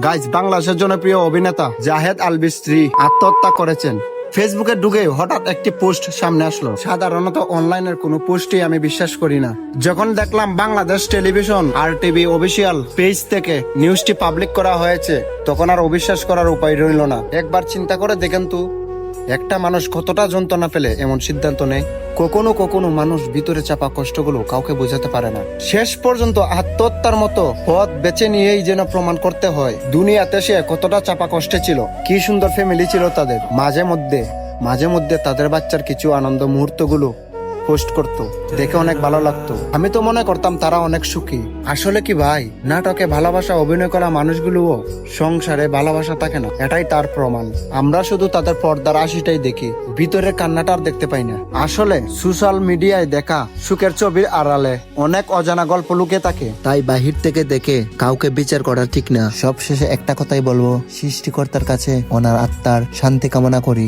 Guys, বাংলাদেশের জনপ্রিয় অভিনেতা জাহেদ আলভির স্ত্রী আত্মহত্যা করেছেন। ফেসবুকে ঢুকে হঠাৎ একটি পোস্ট সামনে আসলো। সাধারণত অনলাইনের কোনো পোস্টই আমি বিশ্বাস করি না। যখন দেখলাম বাংলাদেশ টেলিভিশন আর টিভি অফিসিয়াল পেজ থেকে নিউজটি পাবলিক করা হয়েছে, তখন আর অবিশ্বাস করার উপায় রইল না। একবার চিন্তা করে দেখেন তো, একটা মানুষ কতটা যন্ত্রণা পেলে এমন সিদ্ধান্ত নেয়। কখনো কখনো মানুষ ভিতরে চাপা কষ্টগুলো কাউকে বোঝাতে পারে না। শেষ পর্যন্ত আত্মহত্যার মতো পথ বেছে নিয়েই যেন প্রমাণ করতে হয় দুনিয়াতে সে কতটা চাপা কষ্টে ছিল। কি সুন্দর ফ্যামিলি ছিল তাদের। মাঝে মধ্যে তাদের বাচ্চার কিছু আনন্দ মুহূর্তগুলো পোস্ট করতো, দেখে অনেক ভালো লাগতো। আমি তো মনে করতাম তারা অনেক সুখী। আসলে কি ভাই, নাটকে ভালোবাসা অভিনয় করা মানুষগুলোও সংসারে ভালোবাসা থাকে না, এটাই তার প্রমাণ। আমরা শুধু তাদের পর্দার আশিটাই দেখি, ভিতরের কান্নাটা আর দেখতে পাই না। আসলে সোশ্যাল মিডিয়ায় দেখা সুখের ছবির আড়ালে অনেক অজানা গল্প লুকিয়ে থাকে। তাই বাহির থেকে দেখে কাউকে বিচার করা ঠিক না। সবশেষে একটা কথাই বলবো, সৃষ্টিকর্তার কাছে ওনার আত্মার শান্তি কামনা করি।